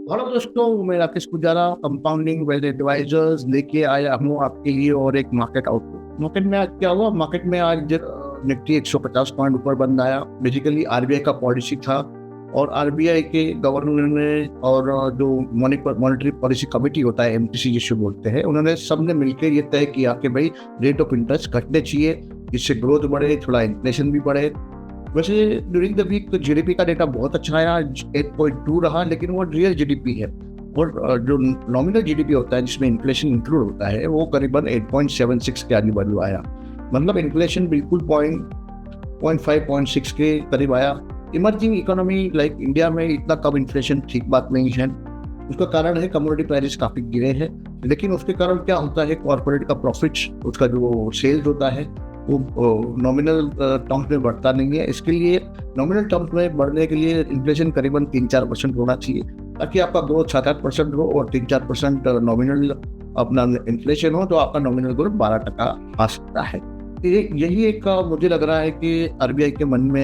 Hello दोस्तों, मैं Rakesh Pujara compounding wealth advisors लेके आया हूँ आपके लिए और एक मार्केट आउटलुक। मार्केट में आज क्या हुआ? मार्केट में आज निफ्टी 150 पॉइंट ऊपर बंद आया। बेसिकली आरबीआई का पॉलिसी था और आरबीआई के गवर्नर ने और जो मॉनेटरी पॉलिसी कमेटी होता है, एमपीसी जिसे बोलते हैं, उन्होंने सबने मिलकर ये तय किया कि भाई रेट ऑफ इंटरेस्ट घटने चाहिए, जिससे ग्रोथ बढ़े, थोड़ा इन्फ्लेशन भी बढ़े। वैसे ड्यूरिंग द वीक तो जीडीपी का डेटा बहुत अच्छा आया, 8.2 रहा, लेकिन वो रियल जीडीपी है। और जो नॉमिनल जीडीपी होता है जिसमें इन्फ्लेशन इंक्लूड होता है, वो करीबन 8.76 के आजू बाजू आया। मतलब इन्फ्लेशन बिल्कुल 0.5-0.6 के करीब आया। इमर्जिंग इकोनॉमी लाइक इंडिया में इतना कम इन्फ्लेशन ठीक बात नहीं है। उसका कारण है कमोडिटी प्राइसेस काफ़ी गिरे हैं, लेकिन उसके कारण क्या होता है, कॉर्पोरेट का प्रॉफिट्स, उसका जो सेल्स होता है वो नॉमिनल टर्म्स में बढ़ता नहीं है। इसके लिए नॉमिनल टर्म्स में बढ़ने के लिए इन्फ्लेशन करीबन 3-4% होना चाहिए, ताकि आपका ग्रोथ 7-8% हो और 3-4% नॉमिनल अपना इन्फ्लेशन हो, तो आपका नॉमिनल ग्रोथ 12% आ सकता है। यही एक मुझे लग रहा है कि आरबीआई के मन में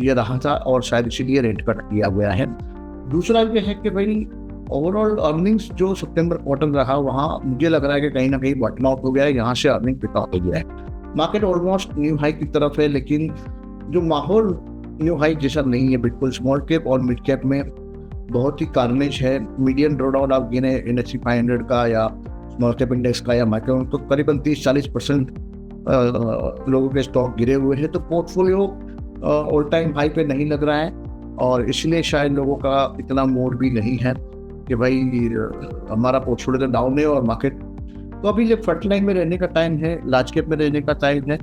ये रहा था और शायद इसीलिए रेट कट किया गया है। दूसरा ये है कि भाई ओवरऑल अर्निंग्स जो सितंबर क्वार्टर रहा, वहाँ मुझे लग रहा है कि कहीं ना कहीं बॉटम आउट हो गया है, यहाँ से अर्निंग पिकअप हो गया है। मार्केट ऑलमोस्ट न्यू हाई की तरफ है, लेकिन जो माहौल न्यू हाई जैसा नहीं है। बिल्कुल स्मॉल कैप और मिड कैप में बहुत ही कार्नेज है। मीडियम ड्रॉडाउन आप गिने NSE 500 का या स्मॉल कैप इंडेक्स का या माइक्रो, तो करीबन 30-40% लोगों के स्टॉक गिरे हुए हैं। तो पोर्टफोलियो ऑल टाइम हाई पे नहीं लग रहा है, और इसलिए शायद लोगों का इतना मूड भी नहीं है कि भाई हमारा पोर्टफोलियो तो डाउन है और मार्केट। तो अभी ये फ्रंट लाइन में रहने का टाइम है, लार्ज कैप में रहने का टाइम है।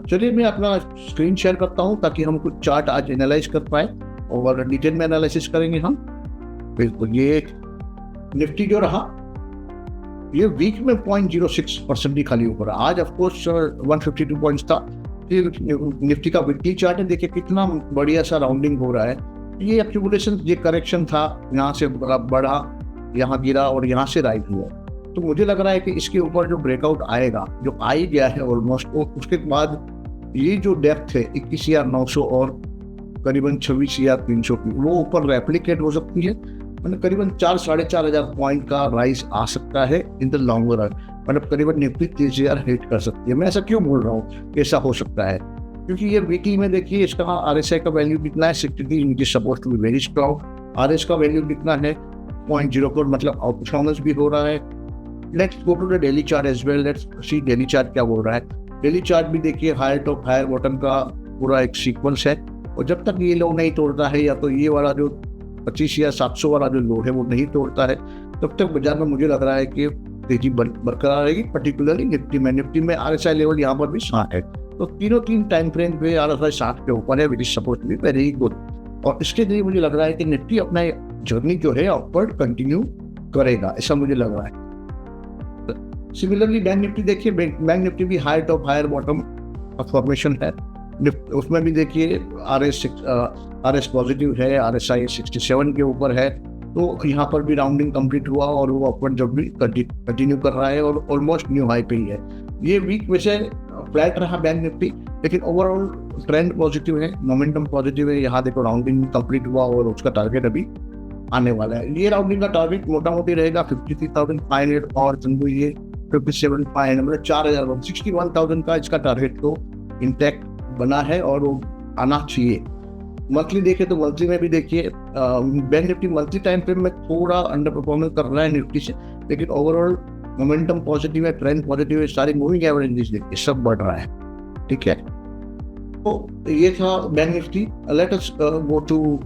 चलिए मैं अपना स्क्रीन शेयर करता हूँ ताकि हम कुछ चार्ट आज एनालाइज कर पाए और डिटेल में एनालिसिस करेंगे हम। बिल्कुल, ये निफ्टी जो रहा, ये वीक में 0.06% ही खाली ऊपर। आज ऑफकोर्स 152 पॉइंट्स था। निफ्टी का वीकली चार्ट है, देखिए कितना बढ़िया सा राउंडिंग हो रहा है। ये एक्यूमुलेशन, ये करेक्शन था, यहाँ से बढ़ा, यहाँ गिरा और यहाँ से राइट हुआ। तो मुझे लग रहा है कि इसके ऊपर जो ब्रेकआउट आएगा, जो आ ही गया है ऑलमोस्ट, उसके बाद ये जो डेप्थ है 21,900 और करीबन 26,300 की, वो ऊपर रेप्लिकेट हो सकती है। मतलब करीबन 4-4.5 पॉइंट का राइज आ सकता है इन द लॉन्ग रन। मतलब करीबन निफ्टी 30,000 हिट कर सकती है। मैं ऐसा क्यों बोल रहा हूँ कि ऐसा हो सकता है? क्योंकि ये वीकली में देखिए, इसका RSI का वैल्यू कितना है, 63, which is suppose to be very strong. RS का वैल्यू कितना है, 0.04, मतलब आउट परफॉर्मेंस भी हो रहा है। Let's go to the daily chart as well. Let's see daily chart क्या बोल रहा है। डेली चार्ट भी देखिए, हायर टॉप हायर बॉटम का पूरा एक सीक्वेंस है, और जब तक ये लो नहीं तोड़ता है, या तो ये वाला जो 25 या 700 वाला जो लो है वो नहीं तोड़ता है, तब तक बाजार में मुझे लग रहा है कि तेजी बरकरार रहेगी। पर्टिकुलरली निफ्टी में RSI लेवल यहाँ पर भी 60 है। तो तीन टाइम फ्रेम पे RSI 60 के ऊपर है, which is suppose to be very good. और इसके लिए मुझे लग रहा है कि निफ्टी अपना जर्नी जो है अपवर्ड कंटिन्यू करेगा, ऐसा मुझे लग रहा है। सिमिलरली बैंक निफ्टी देखिए, बैंक निफ्टी भी higher top higher bottom formation है। उसमें भी देखिए RS पॉजिटिव है, RSI 67 के ऊपर है। तो यहाँ पर भी राउंडिंग कंप्लीट हुआ और वो अपवर्ड जब भी कंटिन्यू कर रहा है और ऑलमोस्ट न्यू हाई पे ही है। ये वीक वैसे फ्लैट रहा बैंक निफ्टी, लेकिन ओवरऑल ट्रेंड पॉजिटिव है, मोमेंटम पॉजिटिव है। यहाँ देखो राउंडिंग कंप्लीट हुआ और उसका टारगेट अभी आने वाला है। ये राउंडिंग का टारगेट मोटा मोटी रहेगा 53,500 और समझो ये 57,500, मतलब 4,000, 61,000 का इसका टारगेट तो इंटैक्ट बना है और वो आना चाहिए। मंथली देखे तो मंथली में भी देखिए, bank Nifty monthly time frame में थोड़ा अंडर परफॉर्मेंस कर रहा है निफ्टी से, लेकिन ओवरऑल मोमेंटम पॉजिटिव है, ट्रेंड पॉजिटिव है, सारी मूविंग एवरेज देखिए सब बढ़ रहा है। ठीक है, तो ये था bank Nifty. Let us go to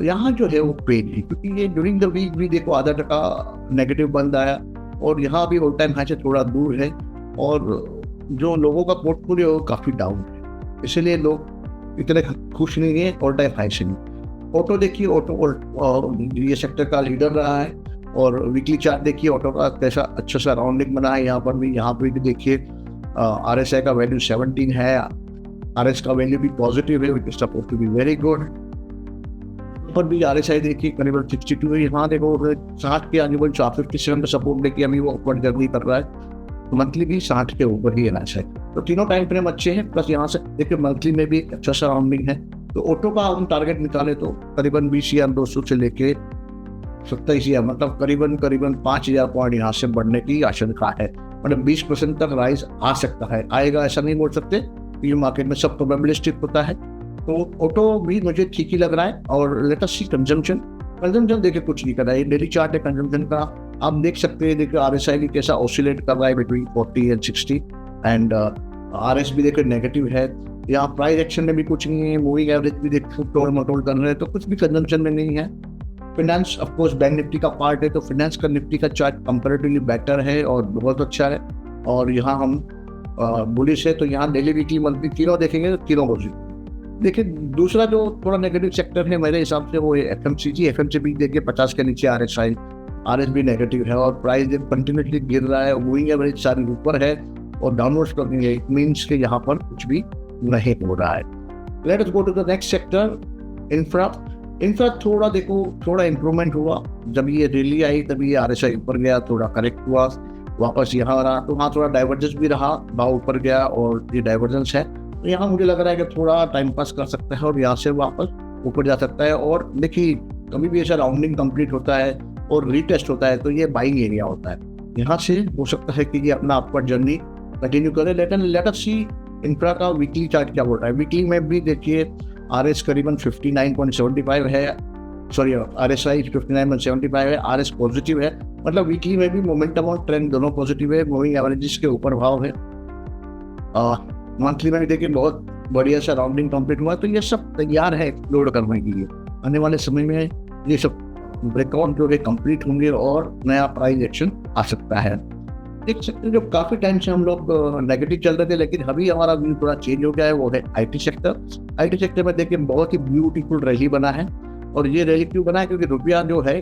यहाँ जो है वो पेन है, क्योंकि ये ड्यूरिंग द वीक भी देखो 0.5% नेगेटिव बंद आया और यहाँ भी ऑल टाइम हाई से थोड़ा दूर है, और जो लोगों का पोर्टफोलियो काफ़ी डाउन है, इसलिए लोग इतने खुश नहीं है ऑल टाइम हाई से नहीं। ऑटो देखिए, ऑटो ये सेक्टर का लीडर रहा है, और वीकली चार्ट देखिए ऑटो का कैसा अच्छा सा राउंडिंग बना है। यहाँ पर भी देखिए RSI का वैल्यू 17 है, RS का वैल्यू भी पॉजिटिव है, which is suppose to be very good. पर भी RSI देखिए करीबन 62 है। यहाँ देखो 60 के आजू बाजू 57 का सपोर्ट देखिए, अभी वो अपवर्ड जर्नी कर रहा है। मंथली भी 60 के ऊपर ही RSI, तो तीनों टाइम फ्रेम अच्छे हैं। प्लस यहाँ से देखिए मंथली में भी अच्छा सा राउंडिंग है। तो ऑटो का हम टारगेट निकाले तो करीबन 20,200 से लेके 27 या मतलब करीबन करीबन 5,000 पॉइंट यहाँ से बढ़ने की आशंका है। मतलब 20% तक राइज आ सकता है, आएगा ऐसा नहीं बोल सकते, ये मार्केट में सब प्रोबेबिलिस्टिक होता है। तो ऑटो भी मुझे ठीक ही लग रहा है। और लेट अस सी कंजम्पशन। कंजम्पशन देखिए कुछ नहीं कर रहा है, डेली चार्ट है कंजम्पशन का, आप देख सकते हैं। देखिए RSI भी कैसा ऑसिलेट कर रहा है बिटवीन 40 एंड 60 एंड RS भी देखिए नेगेटिव है। यहाँ प्राइस एक्शन में भी कुछ नहीं है, मूविंग एवरेज भी देखो टोल मटोल कर रहे हैं, तो कुछ भी कंजम्पशन में नहीं है। Finance of course bank Nifty का पार्ट है, तो फिनेंस का निफ्टी का चार्ट कंपैरेटिवली बेटर है और बहुत अच्छा है। और यहाँ हम बुलिश है, तो यहाँ डेली वीकली मंथली तीनों देखेंगे तो तीनों पॉजिटिव। देखिए दूसरा जो थोड़ा नेगेटिव सेक्टर है मेरे हिसाब से वो है FMCG देखिए 50 के नीचे RS भी नेगेटिव है और प्राइस कंटिन्यूसली गिर रहा है, मूविंग एवरेज सारी ऊपर है और डाउनवर्ड स्टॉकिंग है। इट मीन्स कि यहाँ पर कुछ भी नहीं हो रहा है। Let us go to the next sector, infra थोड़ा देखो थोड़ा इंप्रूवमेंट हुआ, जब ये रैली आई तभी ये RSI ऊपर गया, थोड़ा करेक्ट हुआ, वापस यहाँ रहा, तो वहाँ थोड़ा डाइवर्जेंस भी रहा, भाव ऊपर गया और ये डाइवर्जेंस है, तो यहाँ मुझे लग रहा है कि थोड़ा टाइम पास कर सकता है और यहाँ से वापस ऊपर जा सकता है। और देखिए कभी भी ऐसा राउंडिंग कंप्लीट होता है और रीटेस्ट होता है तो ये बाइंग एरिया होता है, यहाँ से हो सकता है कि ये अपना अपवर्ड जर्नी कंटिन्यू करे। लेकिन लेट अस सी इंफ्रा का वीकली चार्ट क्या बोल रहा है। वीकली में भी देखिए RS करीबन 59.75 है, सॉरी RSI 59.75 है, RS पॉजिटिव है, मतलब वीकली में भी मोमेंटम और ट्रेंड दोनों पॉजिटिव है, मूविंग एवरेजेस के ऊपर भाव है। मंथली में भी देखिए बहुत बढ़िया सा राउंडिंग कंप्लीट हुआ, तो ये सब तैयार है एक्सप्लोर करने के लिए। आने वाले समय में ये सब ब्रेकआउट जो है कंप्लीट होंगे और नया प्राइस एक्शन आ सकता है। देख सकते हैं जो काफ़ी टाइम से हम लोग नेगेटिव चल रहे थे, लेकिन अभी हमारा व्यू थोड़ा चेंज हो गया है, वो है IT सेक्टर में देखिए बहुत ही ब्यूटीफुल रैली बना है। और ये रैली क्यों बना है, क्योंकि रुपया जो है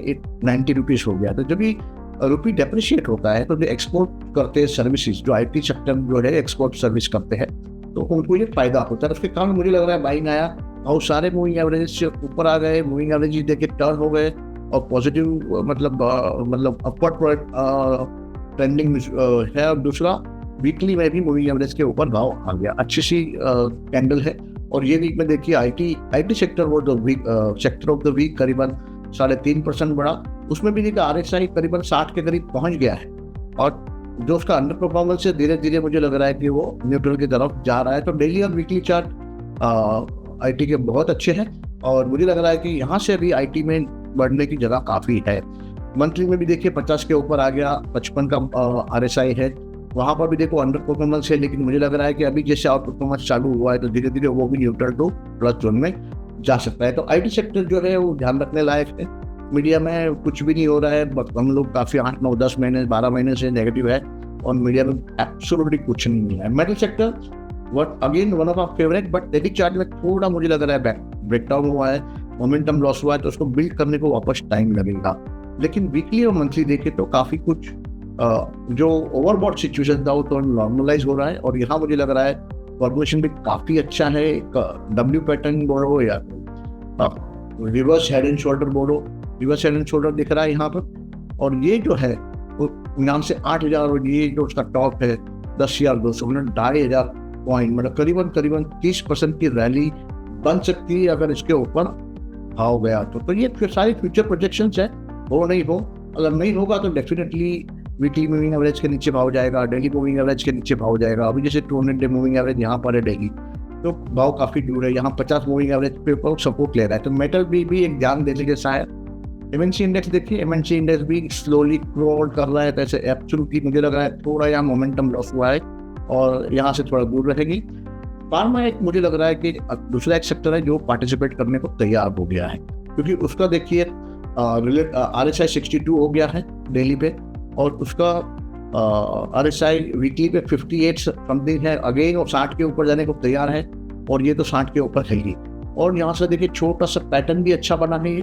90 रुपीज़ हो गया। तो जब भी रुपी डेप्रिशिएट होता है तो जो एक्सपोर्ट करते हैं सर्विसेज, जो IT सेक्टर जो है एक्सपोर्ट सर्विस करते हैं, तो उनको ये फायदा होता है। उसके कारण मुझे लग रहा है बाइंग आया और सारे मूविंग एवरेज से ऊपर आ गए, मूविंग एवरेज देखिए टर्न हो गए और पॉजिटिव मतलब अपवर्ड ट्रेंडिंग है। और दूसरा वीकली में भी मूविंग एवरेज के ऊपर भाव आ गया, अच्छी सी कैंडल है। और ये वीक में देखिए IT सेक्टर वो जो weak sector of the week करीबन 3.5% बढ़ा, उसमें भी देखिए RSI करीबन 60 के करीब पहुंच गया है। और जो उसका अंडर परफॉर्मेंस है धीरे धीरे मुझे लग रहा है कि वो न्यूट्रल की तरफ जा रहा है। तो डेली और वीकली चार्ट IT के बहुत अच्छे हैं और मुझे लग रहा है कि यहाँ से भी IT में बढ़ने की जगह काफ़ी है। मंथली में भी देखिए 50 के ऊपर आ गया, 55 का RSI है, वहाँ पर भी देखो अंडर परफॉर्मेंस है, लेकिन मुझे लग रहा है कि अभी जैसे आउट परफॉर्मेंस चालू हुआ है तो धीरे धीरे वो भी न्यूट्रल टू प्लस जोन में जा सकता है। तो IT सेक्टर जो है वो ध्यान रखने लायक है। मीडिया में कुछ भी नहीं हो रहा है, हम लोग काफ़ी 8, 9, 10 महीने 12 महीने से नेगेटिव है और मीडिया में एब्सोल्युटली कुछ नहीं है। Metal sector what again one of our favourite, but daily chart में थोड़ा मुझे लग रहा है ब्रेकडाउन हुआ है, मोमेंटम लॉस हुआ है, तो उसको बिल्ड करने को वापस टाइम लगेगा। लेकिन वीकली और मंथली देखे तो काफ़ी कुछ जो ओवरबॉट सिचुएशन था वो तो नॉर्मलाइज हो रहा है। और यहाँ मुझे लग रहा है फॉर्मेशन भी काफ़ी अच्छा है, W पैटर्न बोलो या रिवर्स हेड एंड शोल्डर बोलो, रिवर्स हेड एंड शोल्डर दिख रहा है यहाँ पर। और ये जो है वो यहाँ से 8,000 और ये जो उसका टॉप है 10,200 मतलब 2,500 पॉइंट, मतलब करीबन 30% की रैली बन सकती है अगर इसके ऊपर भाव गया तो ये फिर सारी फ्यूचर प्रोजेक्शंस है, हो नहीं हो। अगर नहीं होगा तो डेफिनेटली वीकली मूविंग एवरेज के नीचे भाव जाएगा, डेली मूविंग एवरेज के नीचे भाव जाएगा। अभी जैसे 200 डे मूविंग एवरेज यहाँ पर है डेली, तो भाव काफ़ी दूर है, यहाँ 50 मूविंग एवरेज पे सपोर्ट ले रहा है। तो मेटल भी एक ध्यान देने जैसा है। MNC इंडेक्स देखिए, MNC इंडेक्स भी स्लोली क्रॉल कर रहा है, तो ऐसे एब्सोल्युटली मुझे लग रहा है थोड़ा यहाँ मोमेंटम लॉस हुआ है और यहाँ से थोड़ा दूर रहेगी। फार्मा एक मुझे लग रहा है कि दूसरा एक सेक्टर है जो पार्टिसिपेट करने को तैयार हो गया है, क्योंकि उसका देखिए RSI 62 हो गया है डेली पे और उसका RSI वीकली पे 58 समथिंग है। अगेन वो 60 के ऊपर जाने को तैयार है और ये तो 60 के ऊपर है ही। और यहाँ से देखिए छोटा सा पैटर्न भी अच्छा बना है,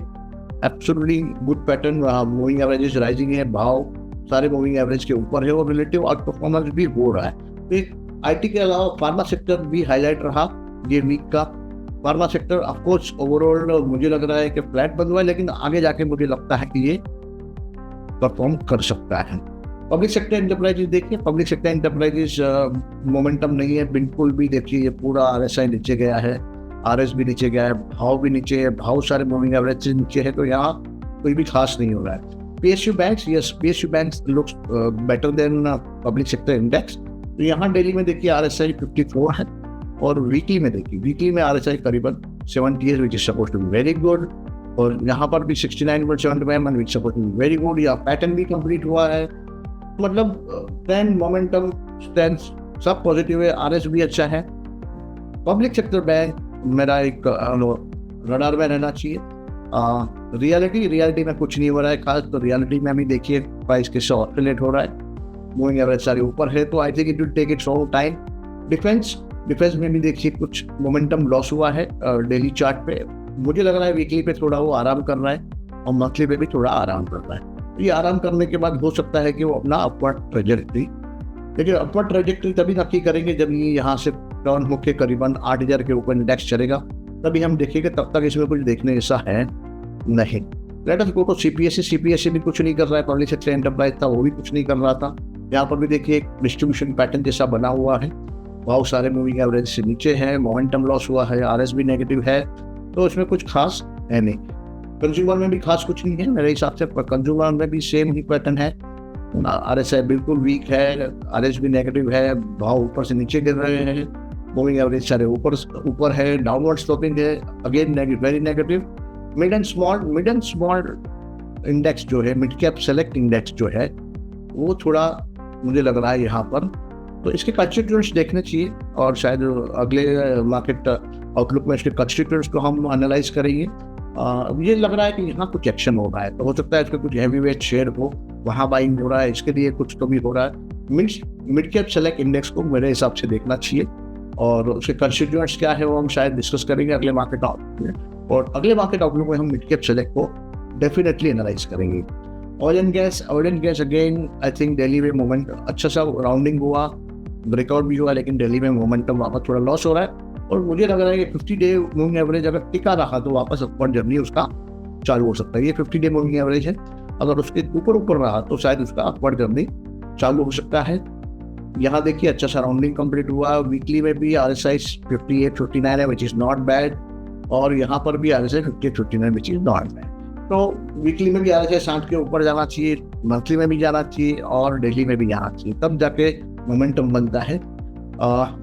absolutely good pattern. Moving averages rising है, भाव सारे मूविंग एवरेज के ऊपर है और रिलेटिव आउट परफॉर्मेंस भी हो रहा है। तो IT के अलावा फार्मा सेक्टर भी हाईलाइट रहा ये वीक का। फार्मा सेक्टर ऑफकोर्स ओवरऑल मुझे लग रहा है कि फ्लैट बंद हुआ है, लेकिन आगे जाके मुझे लगता है कि ये परफॉर्म कर सकता है। पब्लिक सेक्टर एंटरप्राइजेस देखिए, पब्लिक सेक्टर एंटरप्राइजेस मोमेंटम नहीं है बिल्कुल भी। देखिए ये पूरा RSI नीचे गया है, RS भी नीचे गया है, भाव भी नीचे है, भाव सारे मूविंग एवरेज से नीचे है। तो यहाँ कोई भी खास नहीं हो रहा है। PSU banks, yes PSU banks looks better than public sector index. तो यहाँ दिल्ली में देखिए RSI 54 है और वीकली में देखिए, वीकली में RSI करीबन 70 है, which is suppose to be very good. और यहाँ पर भी 69.75 which suppose to be very good. या पैटर्न भी कंप्लीट हुआ है, मतलब ट्रेंड मोमेंटम स्टैंड सब पॉजिटिव है। RS भी अच्छा है। पब्लिक सेक्टर बैंक मेरा एक रडार में रहना चाहिए। रियलिटी में कुछ नहीं हो रहा है खास। तो रियलिटी में अभी देखिए प्राइस किससे ऑसिलेट हो रहा है, मूविंग एवरेज सारे ऊपर है, तो I think it will take its own time. Defence में भी देखिए कुछ मोमेंटम लॉस हुआ है डेली चार्ट पे। मुझे लग रहा है वीकली पे थोड़ा वो आराम कर रहा है और मंथली पे भी थोड़ा आराम कर रहा है। ये आराम करने के बाद हो सकता है कि वो अपना अपवर्ड ट्रेजेक्ट्री, देखिए अपवर्ड ट्रेजेक्ट्री तभी नक्की करेंगे जब ये यहाँ से टर्न होकर करीबन 8000 के ऊपर इंडेक्स चलेगा, तभी हम देखेंगे। तब तक इसमें कुछ देखने जैसा है नहीं। Let us go to CPSE भी कुछ नहीं कर रहा है। पब्लिक सेक्टर एंटरप्राइज था, वो भी कुछ नहीं कर रहा था। यहाँ पर भी देखिए एक डिस्ट्रीब्यूशन पैटर्न जैसा बना हुआ है, बहुत सारे मूविंग एवरेज से नीचे है, मोमेंटम लॉस हुआ है, RS भी नेगेटिव है, तो इसमें कुछ खास है नहीं। कंज्यूमर में भी खास कुछ नहीं है मेरे हिसाब से। कंज्यूमर में भी सेम ही पैटर्न है। RSI बिल्कुल वीक है, RS भी नेगेटिव है, भाव ऊपर से नीचे गिर रहे हैं, मूविंग एवरेज सारे ऊपर है, डाउनवर्ड स्लोपिंग है, again very negative. Mid and small index जो है, मिड कैप सेलेक्ट इंडेक्स जो है, वो थोड़ा मुझे लग रहा है यहाँ पर, तो इसके कंस्टिट्यूएंट्स देखने चाहिए और शायद अगले मार्केट आउटलुक में इसके कंस्टिट्यूएंट्स को हम एनालाइज करेंगे। मुझे लग रहा है कि यहाँ कुछ एक्शन हो रहा है, तो हो सकता है इसका कुछ हैवी वेट शेयर हो, वहाँ बाइंग हो रहा है, इसके लिए कुछ तो भी हो रहा है। मिड कैप सेलेक्ट इंडेक्स को मेरे हिसाब से देखना चाहिए और उसके कंस्टिट्यूएंट्स क्या है वो हम शायद डिस्कस करेंगे अगले मार्केट आउटलुक में। और अगले मार्केट आउटलुक में हम मिड कैप सेलेक्ट को डेफिनेटली एनालाइज करेंगे। Oil and gas again I think Delhi में मोमेंट अच्छा सा राउंडिंग हुआ, ब्रेकआउट भी हुआ, लेकिन दिल्ली में मोमेंटम वापस थोड़ा लॉस हो रहा है। और मुझे लग रहा है कि 50 डे मूविंग एवरेज अगर टिका रहा तो वापस अपवर्ड जर्नी उसका चालू हो सकता है। ये 50 डे मूविंग एवरेज है, अगर उसके ऊपर रहा तो शायद उसका अपवर्ड जर्नी चालू हो सकता है। यहाँ देखिए अच्छा सा राउंडिंग कंप्लीट हुआ। वीकली में भी RSI 58-59 है, विच इज़ नॉट बैड, और यहाँ पर भी RSI 58-59 which is not bad. तो वीकली में भी RSI 60 के ऊपर जाना चाहिए, मंथली में भी जाना चाहिए और डेली में भी जाना चाहिए, तब जाके मोमेंटम बनता है।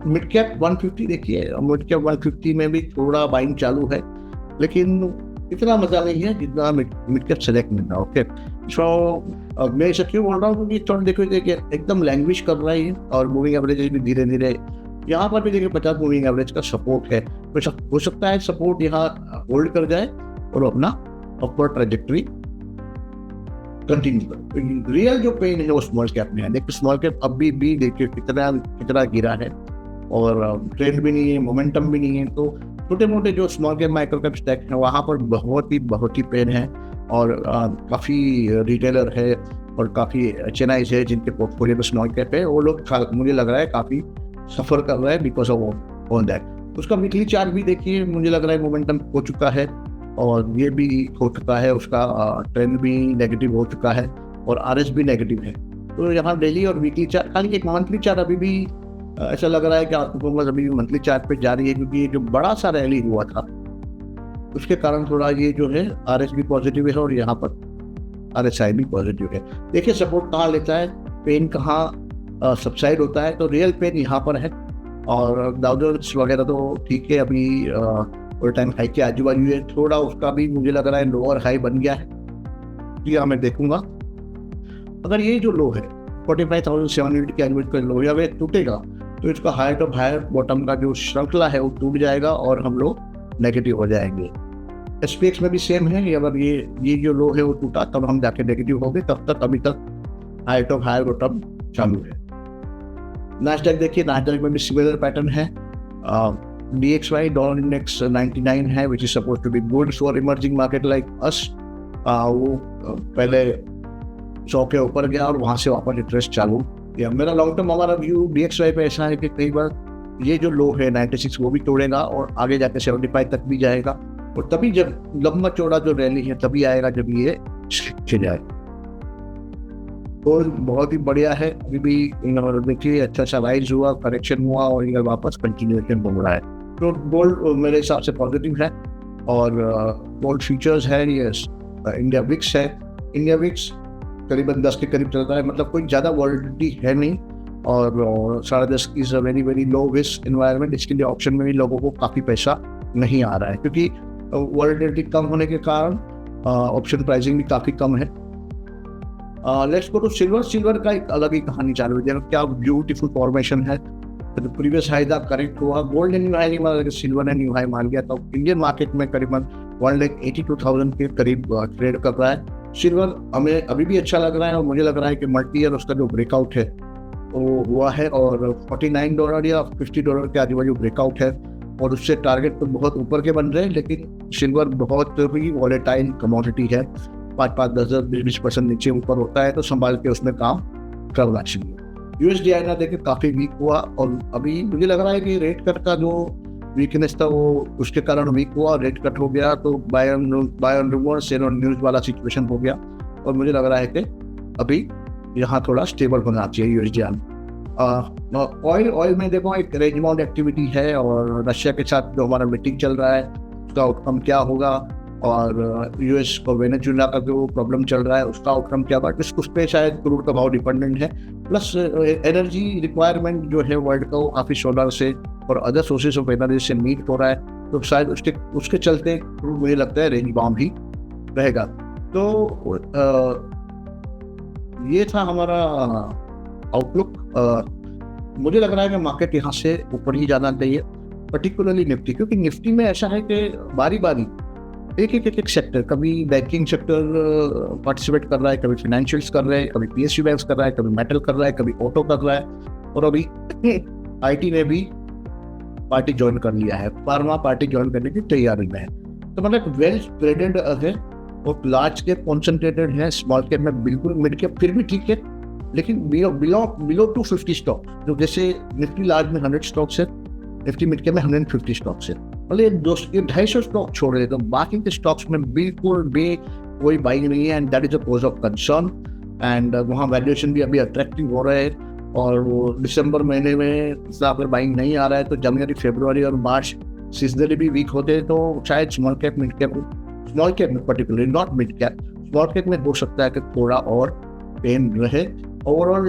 मिड कैप 150 देखिए, मिड कैप 150 में भी थोड़ा बाइंग चालू है, लेकिन इतना मजा नहीं है जितना मिड कैप सेलेक्ट में था। ओके, सो मैं ऐसा क्यों बोल रहा हूँ क्योंकि थोड़ा देखिए एकदम लैंग्वेज कर रहा है और मूविंग एवरेज भी धीरे धीरे यहाँ पर भी देखिए 50 मूविंग एवरेज का सपोर्ट है, तो हो सकता है सपोर्ट यहाँ होल्ड कर जाए और अपना अपवर्ड ट्रैजेक्टरी कंटिन्यू करो। रियल जो पेन है वो स्मॉल कैप में है। देखिए स्मॉल कैप अभी भी देखिए कितना गिरा है और ट्रेंड भी नहीं है, मोमेंटम भी नहीं है। तो छोटे मोटे जो small cap micro cap stock है वहाँ पर बहुत ही पेन है और काफ़ी रिटेलर है और काफ़ी HNIs है जिनके पोर्टफोलियो में स्मॉल कैप है, वो लोग मुझे लग रहा है काफ़ी सफ़र कर रहे हैं बिकॉज ऑफ ऑन दैट। उसका वीकली चार्ट भी देखिए, मुझे लग रहा है मोमेंटम हो चुका है और ये भी हो चुका है, उसका ट्रेंड भी नेगेटिव हो चुका है और RS भी नेगेटिव है। तो यहाँ डेली और वीकली चार्ट, खाली एक मंथली चार्ट अभी भी ऐसा लग रहा है कि परफॉर्मेंस अभी भी मंथली चार्ट पे जा रही है, क्योंकि ये जो बड़ा सा रैली हुआ था उसके कारण थोड़ा ये जो है RS भी पॉजिटिव है और यहाँ पर RSI भी पॉजिटिव है। देखिए सपोर्ट कहाँ लेता है, पेन कहाँ सबसाइड होता है, तो रियल पेन यहाँ पर है और डाउ जोन्स वगैरह तो ठीक है, अभी ऑल टाइम हाई के आजू बाजू है, थोड़ा उसका भी मुझे लग रहा है लोअर हाई बन गया है। ये मैं देखूंगा अगर ये जो लो है 45,780 के एनुअल का लो या वे टूटेगा तो इसका हाइट ऑफ हायर बॉटम का जो श्रृंखला है वो टूट जाएगा और हम लोग नेगेटिव हो जाएंगे। SPX में भी सेम है, अगर ये जो लो है वो टूटा तब हम जाके नेगेटिव हो गए, तब तक अभी तक हाइट ऑफ हायर बॉटम चालू है। नास्डैक देखिए, नास्डैक में भी सिमिलर पैटर्न है। DXY डॉलर इंडेक्स 99 है which is suppose to be good for emerging market like us. वो पहले 100 के ऊपर गया और वहाँ से वापस इंटरेस्ट चालू किया। मेरा लॉन्ग टर्म हमारा व्यू DXY पे ऐसा है कि कई बार ये जो लो है 96 वो भी तोड़ेगा और आगे जाके 75 तक भी जाएगा और तभी जब लंबा चौड़ा जो रैली है तभी आएगा जब ये खिल जाए। तो बहुत ही बढ़िया है। अभी भी देखिए अच्छा सा राइज हुआ, करेक्शन हुआ और ये वापस कंटिन्यूएशन हो रहा है। तो गोल्ड मेरे हिसाब से पॉजिटिव है और गोल्ड फ्यूचर्स है ये इंडिया विक्स है। इंडिया विक्स करीबन 10 के करीब चल रहा है, मतलब कोई ज़्यादा वॉलिडिटी है नहीं। और 10.5 की is a very very low risk environment. इसके लिए ऑप्शन में भी लोगों को काफ़ी पैसा नहीं आ रहा है, क्योंकि वॉलिडिटी कम होने के कारण ऑप्शन प्राइसिंग भी काफ़ी कम है। Let's go to silver. Silver का एक अलग ही कहानी चालू है, जब क्या ब्यूटीफुल फॉर्मेशन है। तो प्रीवियस हाई था, करेक्ट हुआ, गोल्ड ने न्यू हाई नहीं माना लेकिन सिल्वर ने न्यू हाई मान लिया। तो इंडियन मार्केट में करीबन 1,82,000 के करीब ट्रेड कर रहा है। सिल्वर हमें अभी भी अच्छा लग रहा है और मुझे लग रहा है कि मल्टी ईयर उसका जो ब्रेकआउट है वो हुआ है और $49 या $50 के आजू बाजू ब्रेकआउट है और उससे टारगेट तो बहुत ऊपर के बन रहे हैं। लेकिन सिल्वर बहुत ही वॉलेटाइल कमोडिटी है, 5-5, 10-10, 20% नीचे ऊपर होता है, तो संभाल के उसमें काम करना चाहिए। USD INR देखिए काफ़ी वीक हुआ और अभी मुझे लग रहा है कि रेट कट का जो वीकनेस था वो उसके कारण वीक हुआ, रेट कट हो गया तो buy on rumours, sell on news वाला सिचुएशन हो गया और मुझे लग रहा है कि अभी यहाँ थोड़ा स्टेबल होना चाहिए USD INR। ऑयल में देखो एक रेंज बाउंड एक्टिविटी है और रशिया के साथ जो हमारा मीटिंग चल रहा है उसका आउटकम क्या होगा और यूएस को वेनेजुएला का जो प्रॉब्लम चल रहा है उसका आउटकम क्या होगा, उस पर शायद क्रूड का भाव डिपेंडेंट है। प्लस एनर्जी रिक्वायरमेंट जो है वर्ल्ड का वो काफ़ी सोलर से और अदर सोर्सेज ऑफ एनर्जी से मीट हो रहा है, तो शायद उसके चलते क्रूड मुझे लगता है रेंज बाउंड ही रहेगा। तो ये था हमारा आउटलुक। मुझे लग रहा है कि मार्केट यहाँ से ऊपर ही जाना चाहिए, पर्टिकुलरली निफ्टी, क्योंकि निफ्टी में ऐसा है कि बारी बारी एक सेक्टर, कभी बैंकिंग सेक्टर पार्टिसिपेट कर रहा है, कभी फाइनेंशियल्स कर रहे हैं, कभी PSU बैंक्स कर रहा है, कभी मेटल कर रहा है, कभी ऑटो कर रहा है और अभी IT ने भी पार्टी ज्वाइन कर लिया है, फार्मा पार्टी ज्वाइन करने की तैयारी में है। तो मतलब वेल स्प्रेडेड है और लार्ज कैप कॉन्सेंट्रेटेड है, स्मॉल कैप में बिल्कुल, मिड कैप फिर भी ठीक है, लेकिन बिलो 250 स्टॉक, जो जैसे निफ्टी लार्ज में 100 स्टॉक्स है, निफ्टी मिड कैप में 150 स्टॉक्स है, मतलब ये 250 स्टॉक छोड़ रहे, तो बाकी के स्टॉक्स में बिल्कुल भी कोई बाइंग नहीं है and that is a cause of concern. And वहाँ वैल्यूएशन भी अभी अट्रैक्टिव हो रहे हैं और वो दिसंबर महीने में इतना अगर बाइंग नहीं आ रहा है तो जनवरी, फरवरी और मार्च सीजनली भी वीक होते हैं, तो शायद स्मॉल कैप में particularly, not mid cap, small cap में हो सकता है कि थोड़ा और पेन रहे। ओवरऑल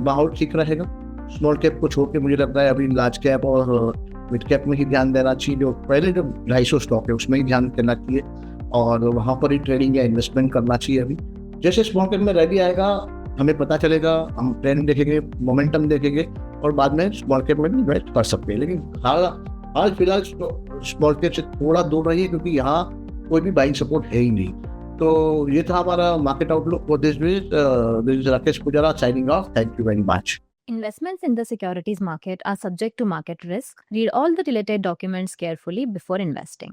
माहौल ठीक रहेगा। स्मॉल कैप को छोड़ के मुझे लगता है अभी लार्ज कैप और मिड कैप में ही ध्यान देना चाहिए, जो पहले जो 250 स्टॉक है उसमें ही ध्यान देना चाहिए और वहाँ पर ही ट्रेडिंग या इन्वेस्टमेंट करना चाहिए। अभी जैसे स्मॉल कैप में रैली आएगा हमें पता चलेगा, हम ट्रेंड देखेंगे, मोमेंटम देखेंगे और बाद में स्मॉल कैप में भी इन्वेस्ट कर सकते हैं। लेकिन हाल फिलहाल स्मॉल कैप से थोड़ा दूर रहिए क्योंकि यहाँ कोई भी बाइंग सपोर्ट है ही नहीं। तो ये था हमारा market outlook for this week. This is Rakesh Pujara signing off. Thank you very much. Investments in the securities market are subject to market risk. Read all the related documents carefully before investing.